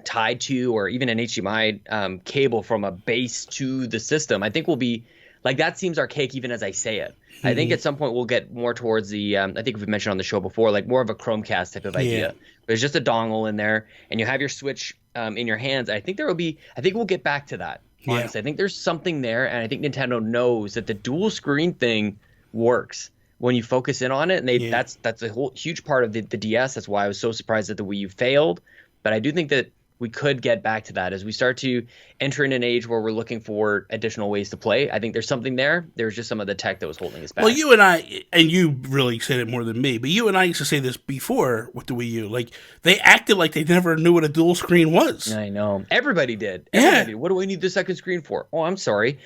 tied to, or even an HDMI cable from a base to the system. I think will be like, that seems archaic even as I say it. I think at some point we'll get more towards the, I think we've mentioned on the show before, like more of a Chromecast type of idea. There's just a dongle in there and you have your Switch in your hands. I think we'll get back to that. Honestly, I think there's something there, and I think Nintendo knows that the dual screen thing works when you focus in on it, and that's a whole huge part of the DS. That's why I was so surprised that the Wii U failed. But I do think that we could get back to that as we start to enter in an age where we're looking for additional ways to play. I think there's something there. There's just some of the tech that was holding us back. Well, you and I, and you really said it more than me, but you and I used to say this before with the Wii U. Like, they acted like they never knew what a dual screen was. I know. Everybody did. What do I need the second screen for? Oh, I'm sorry.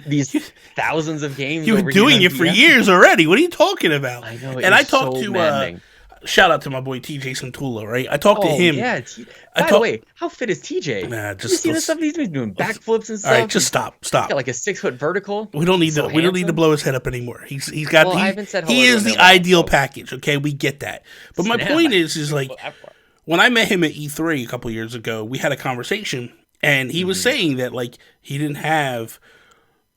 These thousands of games. You've been doing it for years already. What are you talking about? I know. And I talked to... shout out to my boy TJ Santula, right? I talked to him. Yeah. By the way, how fit is TJ? Nah, you see the stuff he's been doing, backflips and stuff. All right, just stop. He's got like a 6-foot vertical. We don't need to blow his head up anymore. He is the ideal package. Okay, we get that. But my point is like, when I met him at E3 a couple years ago, we had a conversation, and he was saying that like he didn't have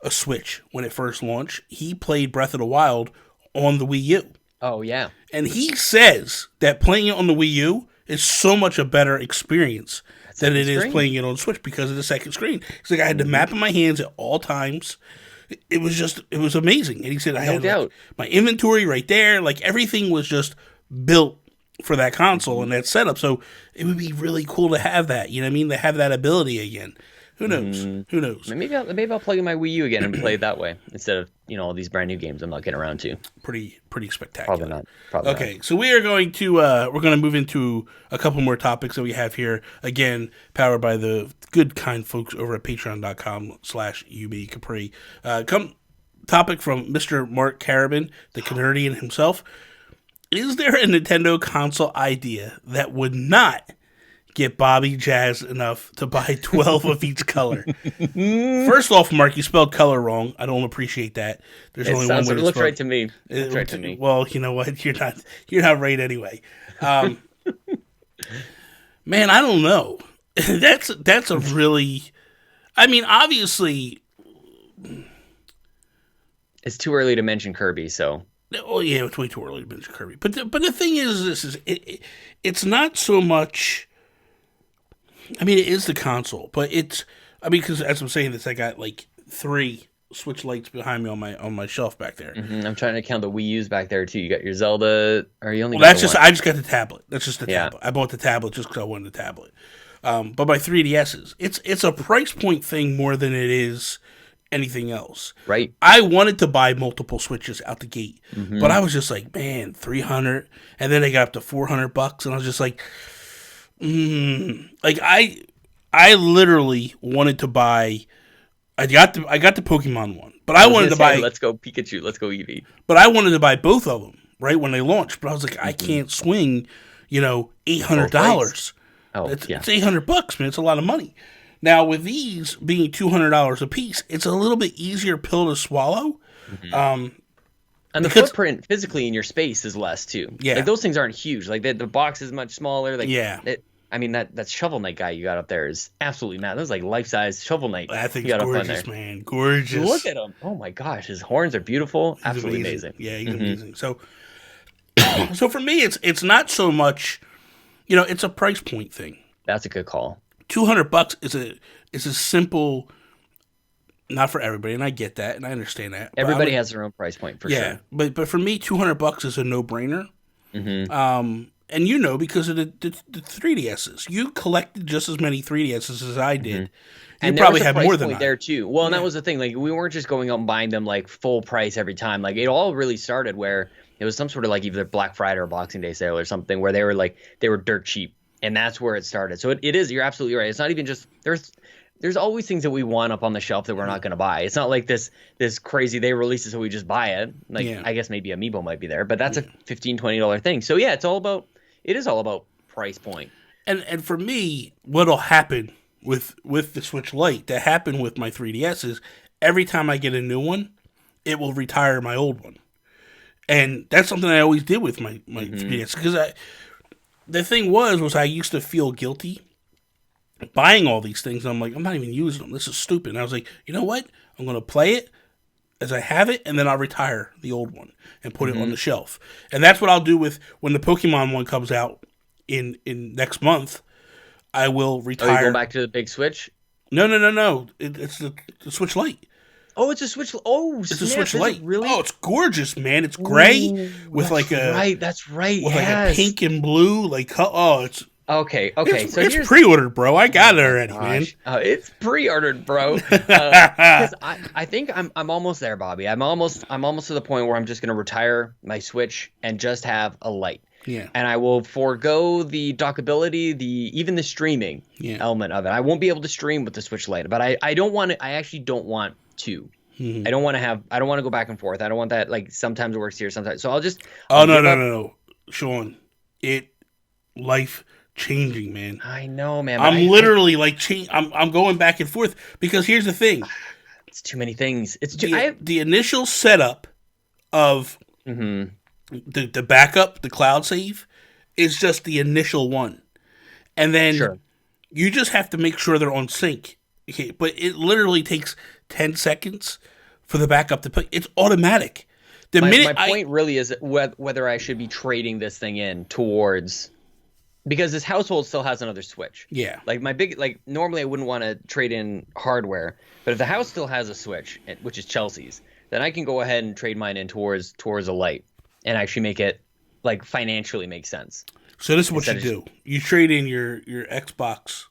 a Switch when it first launched. He played Breath of the Wild on the Wii U. Oh, yeah. And he says that playing it on the Wii U is so much a better experience than it is playing it on Switch because of the second screen. He's like, I had the map in my hands at all times. It was amazing. And he said, I had like, my inventory right there. Like, everything was just built for that console and that setup. So it would be really cool to have that. You know what I mean? To have that ability again. Who knows? Who knows? Maybe I'll plug in my Wii U again and play it that way instead of all these brand new games I'm not getting around to. Pretty spectacular. Probably not. Okay, so we are going to move into a couple more topics that we have here. Again, powered by the good kind folks over at patreon.com/UBCapri. Topic from Mr. Mark Carabin, the Canadian himself. Is there a Nintendo console idea that would not get Bobby jazzed enough to buy 12 of each color. First off, Mark, you spelled color wrong. I don't appreciate that. There's only one way to It looks spell right to me. It looks right to me. Well, you know what? You're not right anyway. Man, I don't know. That's a really. I mean, obviously, it's too early to mention Kirby. So. Oh yeah, it's way too early to mention Kirby. But the thing is, it's not so much. I mean, it is the console, but because as I'm saying this, I got like 3 Switch Lights behind me on my shelf back there. Mm-hmm. I'm trying to count the Wii U's back there too. You got your Zelda, or you only? Well, that's just one? I just got the tablet. That's just the tablet. I bought the tablet just because I wanted the tablet. But my 3DSs, it's a price point thing more than it is anything else. Right. I wanted to buy multiple Switches out the gate, but I was just like, man, $300, and then they got up to $400, and I was just like, like I literally wanted to buy. I got the Pokemon one, but I wanted to buy. Let's go Pikachu. Let's go Eevee. But I wanted to buy both of them right when they launched. But I was like, I can't swing, $800. Oh, it's $800, man. It's a lot of money. Now, with these being $200 a piece, it's a little bit easier pill to swallow. And the footprint physically in your space is less, too. Yeah. Like, those things aren't huge. Like, the box is much smaller. Like, yeah. That Shovel Knight guy you got up there is absolutely mad. That was like life-size Shovel Knight. That thing's gorgeous, man. Gorgeous. Look at him. Oh, my gosh. His horns are beautiful. Absolutely amazing. Yeah, he's amazing. So for me, it's not so much, it's a price point thing. That's a good call. $200 is a simple, not for everybody, and I get that, and I understand that. Everybody has their own price point for sure. Yeah, but for me, $200 is a no-brainer. And because of the 3DSs, you collected just as many 3DSs as I did. And you probably had more than that there too. Well, and that was the thing. Like, we weren't just going out and buying them like full price every time. Like, it all really started where it was some sort of like either Black Friday or Boxing Day sale or something where they were dirt cheap. And that's where it started. So it is. You're absolutely right. It's not even just there's always things that we want up on the shelf that we're not going to buy. It's not like this crazy they release it so we just buy it. Like, I guess maybe Amiibo might be there, but that's a $15, $20 thing. So yeah, it is all about price point. And for me, what'll happen with the Switch Lite that happened with my 3DS is every time I get a new one, it will retire my old one. And that's something I always did with my 3DS because the thing was I used to feel guilty buying all these things. And I'm like, I'm not even using them. This is stupid. And I was like, you know what? I'm going to play it as I have it, and then I'll retire the old one and put it on the shelf. And that's what I'll do with when the Pokemon one comes out in next month. I will retire. Oh, you going back to the big Switch? No. It's the Switch Lite. Oh, it's a Switch. Oh, it's a Switch Lite. Really? Oh, it's gorgeous, man. It's gray with like a That's right. With like a pink and blue. Like it's okay. So it's pre-ordered, bro. I got it already, man. It's pre-ordered, bro. Because I think I'm almost there, Bobby. I'm almost to the point where I'm just gonna retire my Switch and just have a Lite. Yeah. And I will forego the dockability, even the streaming element of it. I won't be able to stream with the Switch Lite, but I don't want it. I actually don't want to. I don't want to go back and forth. I don't want that. Like, sometimes it works here, sometimes. So I'll just. No, Sean. Life changing, man. I know, man. I'm literally I'm going back and forth because here's the thing. It's too many things. It's the initial setup of the backup, the cloud save, is just the initial one, and then you just have to make sure they're on sync. Okay, but it literally takes 10 seconds for the backup to put. It's automatic. My point really is whether I should be trading this thing in towards, because this household still has another Switch. Yeah. Normally I wouldn't want to trade in hardware, but if the house still has a Switch, which is Chelsea's, then I can go ahead and trade mine in towards a Lite and actually make it financially make sense. So this is what you do. You trade in your Xbox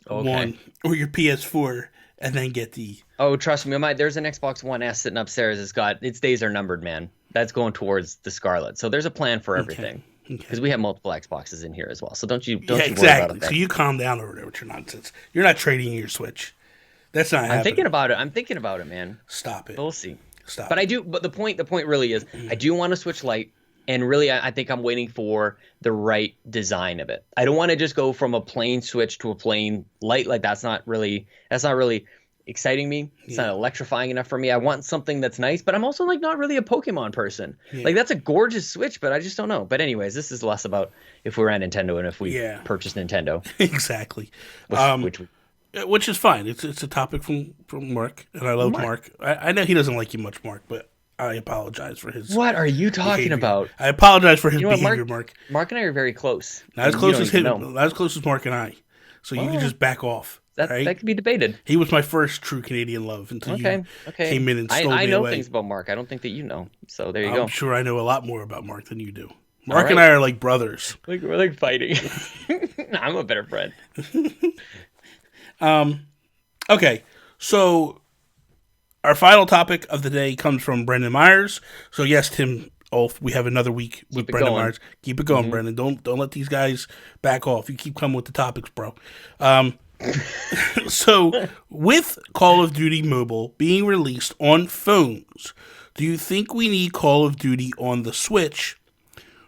One or your PS4 and then get the... Oh, trust me, there's an Xbox One S sitting upstairs. Its days are numbered, man. That's going towards the Scarlett. So there's a plan for everything. Because we have multiple Xboxes in here as well. So don't you worry about it. So you calm down over there with your nonsense. You're not trading in your Switch. That's not happening. I'm thinking about it, man. Stop it. We'll see. Stop. But I do. But the point really is, I do want a Switch Lite. And really, I think I'm waiting for the right design of it. I don't want to just go from a plain Switch to a plain Lite. Like that's not really exciting me. It's not electrifying enough for me. I want something that's nice, but I'm also like not really a Pokemon person. Like that's a gorgeous Switch, but I just don't know. But anyways, this is less about if we're at Nintendo and if we purchase Nintendo. Exactly. Which is fine. It's a topic from Mark, and I love Mark. I know he doesn't like you much, Mark, but I apologize for his. What are you talking behavior. About? I apologize for his behavior, Mark. Mark and I are very close. Not as close as him. Not as close as Mark and I. So you can just back off. That could be debated. He was my first true Canadian love until you came in and stole me away. I know things about Mark. I don't think that you know. So there you go. I'm sure I know a lot more about Mark than you do. Mark and I are like brothers. We're like fighting. I'm a better friend. Okay, so our final topic of the day comes from Brendan Myers. So yes, Tim Ulf, we have another week with Brendan Myers. Keep it going, Brendan. Don't let these guys back off. You keep coming with the topics, bro. So with Call of Duty Mobile being released on phones, do you think we need Call of Duty on the Switch?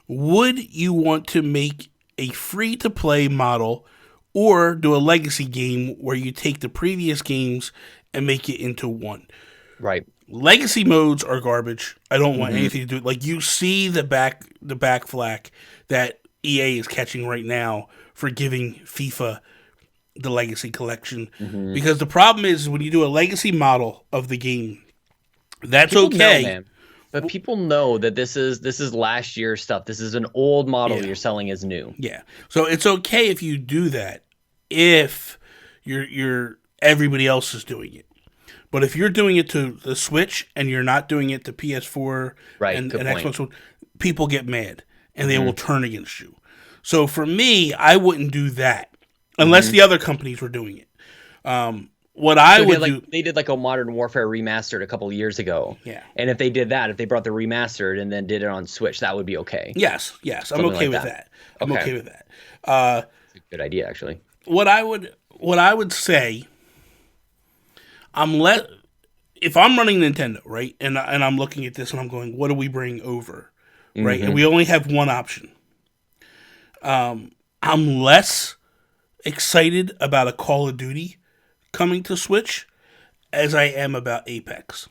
Would you want to make a free-to-play model or do a legacy game where you take the previous games and make it into one? Right. Legacy modes are garbage. I don't want anything to do. Like you see the back flack that EA is catching right now for giving FIFA the legacy collection, because the problem is when you do a legacy model of the game, that's people okay. Know, man. But people know that this is last year's stuff. This is an old model you're selling as new. Yeah. So it's okay if you do that if you're everybody else is doing it. But if you're doing it to the Switch and you're not doing it to PS4 and Xbox One, people get mad and they will turn against you. So for me, I wouldn't do that unless the other companies were doing it. They did like a Modern Warfare remastered a couple of years ago. Yeah. And if they did that, if they brought the remastered and then did it on Switch, that would be okay. Yes. I'm okay with that. I'm okay with that. It's a good idea, actually. What I would say, if I'm running Nintendo, right, and I'm looking at this and I'm going, what do we bring over, right? And we only have one option. I'm less excited about a Call of Duty coming to Switch as I am about Apex.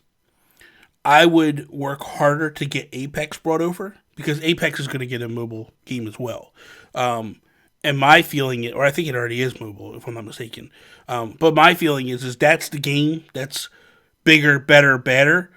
I would work harder to get Apex brought over because Apex is going to get a mobile game as well. And my feeling, or I think it already is mobile, if I'm not mistaken. But my feeling is that's the game that's bigger, better, better.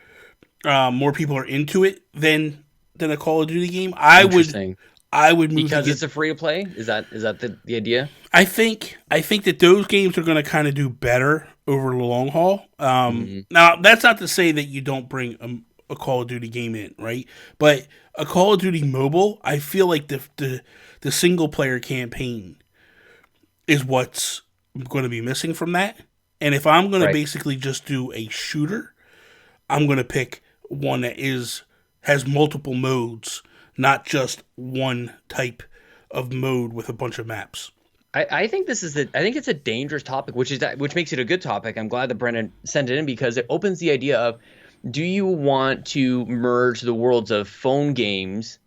More people are into it than a Call of Duty game. I would move because it's a free to play. Is that the idea? I think that those games are going to kind of do better over the long haul. Now that's not to say that you don't bring a Call of Duty game in, right? But a Call of Duty mobile, I feel like the single player campaign is what's going to be missing from that. And if I'm going to basically just do a shooter, I'm going to pick one that has multiple modes, not just one type of mode with a bunch of maps. I think it's a dangerous topic, which makes it a good topic. I'm glad that Brendan sent it in because it opens the idea of, do you want to merge the worlds of phone games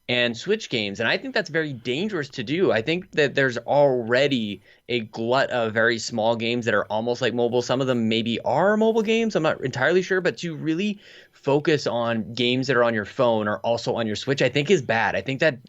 and Switch games? And I think that's very dangerous to do. I think that there's already a glut of very small games that are almost like mobile. Some of them maybe are mobile games. I'm not entirely sure, but to really focus on games that are on your phone or also on your Switch, I think is bad. I think that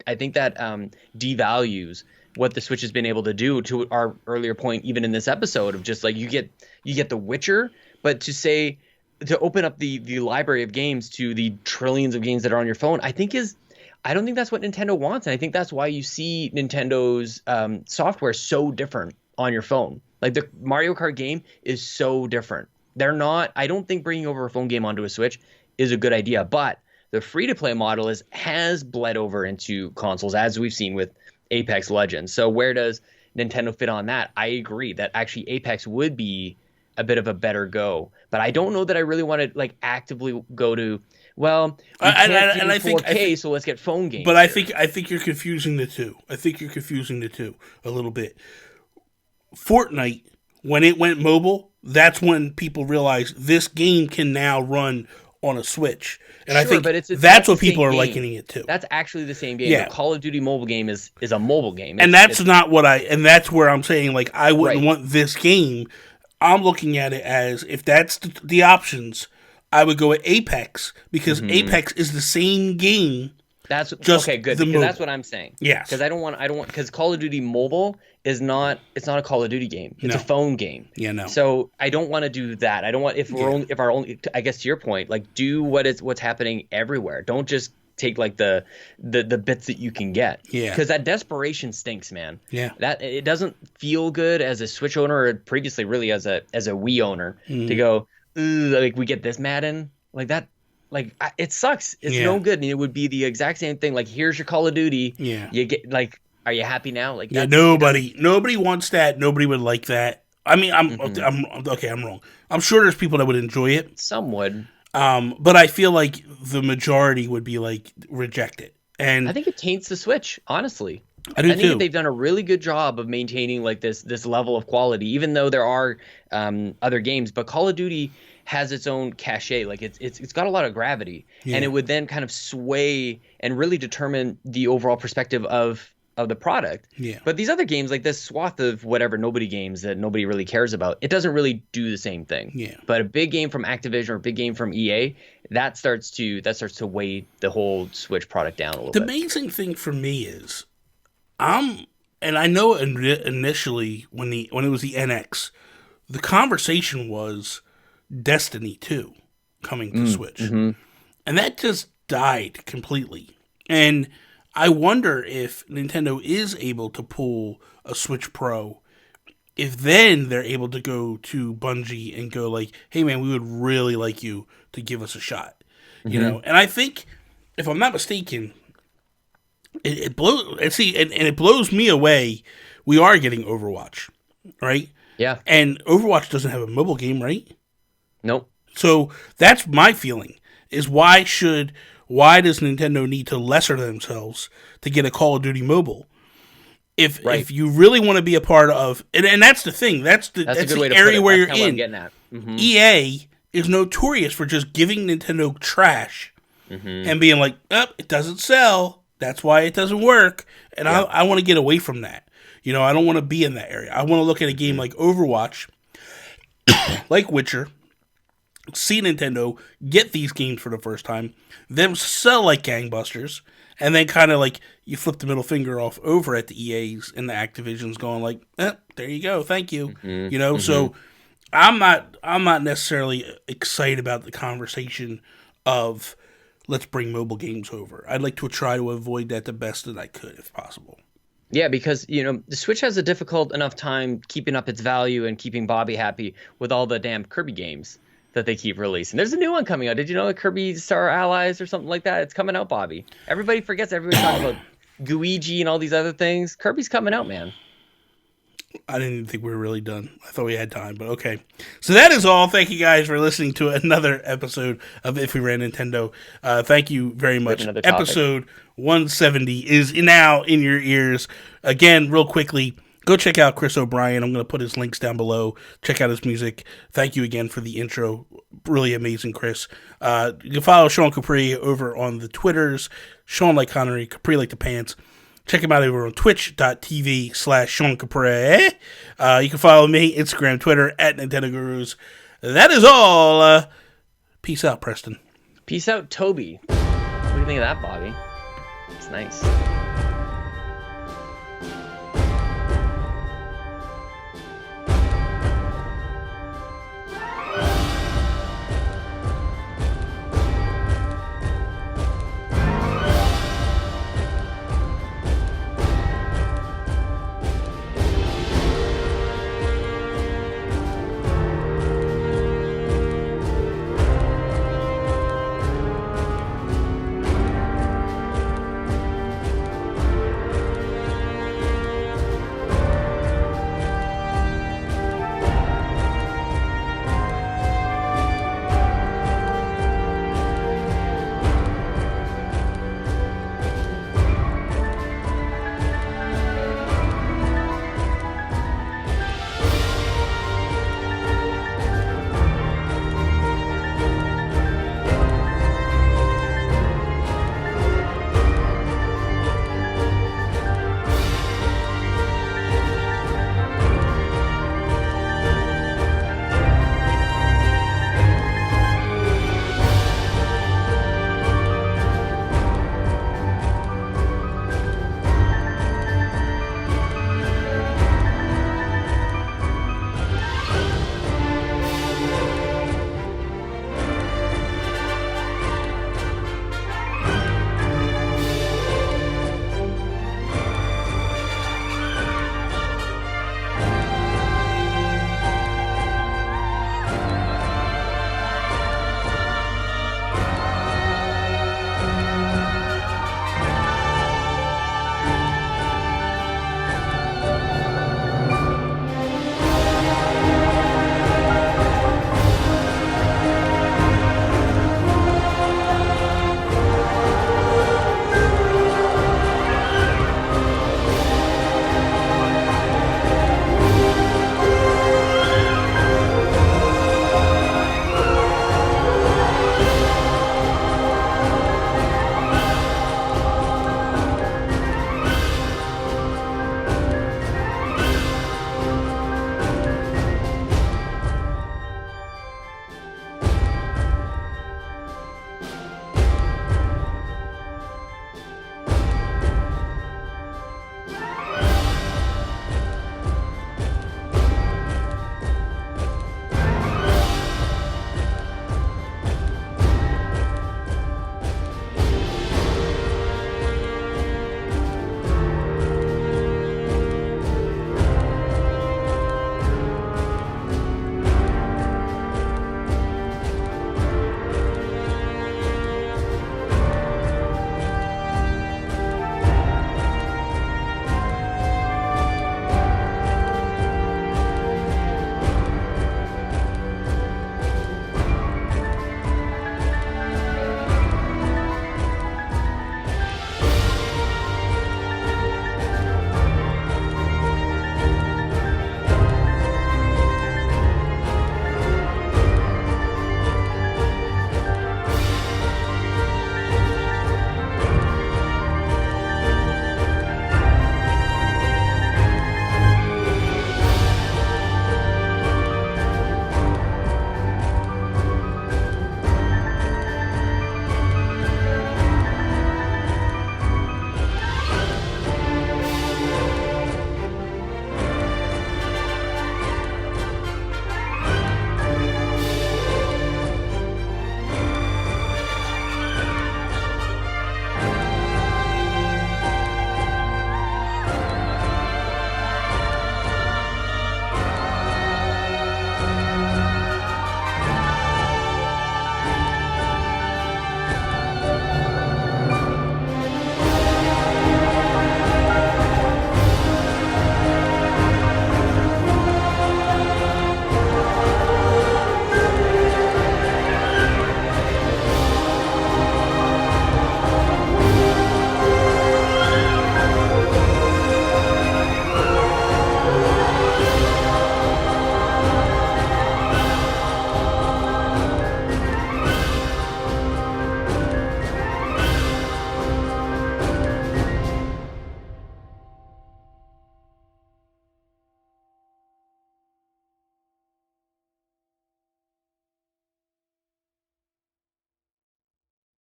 devalues what the Switch has been able to do, to our earlier point, even in this episode, of just like you get The Witcher, but to open up the library of games to the trillions of games that are on your phone, I don't think that's what Nintendo wants. And I think that's why you see Nintendo's software so different on your phone. Like the Mario Kart game is so different. I don't think bringing over a phone game onto a Switch is a good idea, but the free-to-play model has bled over into consoles, as we've seen with Apex Legends. So where does Nintendo fit on that? I agree that actually Apex would be a bit of a better go, but I don't know that I really want to like actively go to, well, I think 4K, so let's get phone games. But here. I think you're confusing the two. A little bit. Fortnite, when it went mobile, that's when people realized this game can now run on a Switch. And sure, I think but that's what people are likening it to. That's actually the same game. Yeah. The Call of Duty mobile game is a mobile game. And that's where I'm saying, like, I wouldn't want this game. I'm looking at it as, if that's the options, I would go with Apex, because Apex is the same game. That's just okay, good. Because that's what I'm saying. Yes. Because I don't want, because Call of Duty Mobile it's not a Call of Duty game. It's a phone game. Yeah, no. So I don't want to do that. I don't want, if our only, I guess to your point, like, do what's happening everywhere. Don't just take like the bits that you can get. Yeah. Because that desperation stinks, man. Yeah. That it doesn't feel good as a Switch owner, or previously really as a Wii owner, to go, like, we get this Madden like that. Like, it sucks. It's no good. And it would be the exact same thing. Like, here's your Call of Duty. Yeah. You get, like, are you happy now? Like, nobody wants that. Nobody would like that. I mean, I'm wrong. I'm sure there's people that would enjoy it. Some would. But I feel like the majority would be like, reject it. And I think it taints the Switch, honestly. I think that they've done a really good job of maintaining like this level of quality, even though there are other games. But Call of Duty has its own cachet. Like, it's got a lot of gravity, and it would then kind of sway and really determine the overall perspective of the product. Yeah. But these other games, like this swath of whatever nobody games that nobody really cares about, it doesn't really do the same thing. Yeah. But a big game from Activision or a big game from EA, that starts to weigh the whole Switch product down a little bit. The amazing thing for me is, and I know initially when it was the NX, the conversation was Destiny 2 coming to Switch. Mm-hmm. And that just died completely. And I wonder if Nintendo is able to pull a Switch Pro, if then they're able to go to Bungie and go like, hey man, we would really like you to give us a shot. You know? And I think, if I'm not mistaken, it blows me away. We are getting Overwatch, right? Yeah. And Overwatch doesn't have a mobile game, right? Nope. So that's my feeling, is why does Nintendo need to lesser themselves to get a Call of Duty mobile? If you really want to be a part of, and that's the thing, that's the area where you're in. I'm getting at. EA is notorious for just giving Nintendo trash and being like, it doesn't sell, that's why it doesn't work, and I want to get away from that. You know, I don't want to be in that area. I want to look at a game like Overwatch, like Witcher, see Nintendo get these games for the first time, them sell like gangbusters, and then kind of like you flip the middle finger off over at the EAs and the Activisions, going like, there you go, thank you. You know, so I'm not necessarily excited about the conversation of let's bring mobile games over. I'd like to try to avoid that the best that I could, if possible. Yeah, because, you know, the Switch has a difficult enough time keeping up its value and keeping Bobby happy with all the damn Kirby games that they keep releasing. There's a new one coming out. Did you know, Kirby Star Allies or something like that? It's coming out, Bobby. Everybody forgets. Everybody's talking about Guigi and all these other things. Kirby's coming out, man. I didn't even think we were really done. I thought we had time, but okay. So that is all. Thank you guys for listening to another episode of If We Ran Nintendo. Thank you very much. Episode 170 is now in your ears. Again, real quickly, go check out Chris O'Brien. I'm going to put his links down below. Check out his music. Thank you again for the intro. Really amazing, Chris. You can follow Sean Capri over on the Twitters. Sean like Connery, Capri like the pants. Check him out over on twitch.tv/Sean Capri. You can follow me, Instagram, Twitter, at Nintendo Gurus. That is all. Peace out, Preston. Peace out, Toby. What do you think of that, Bobby? It's nice.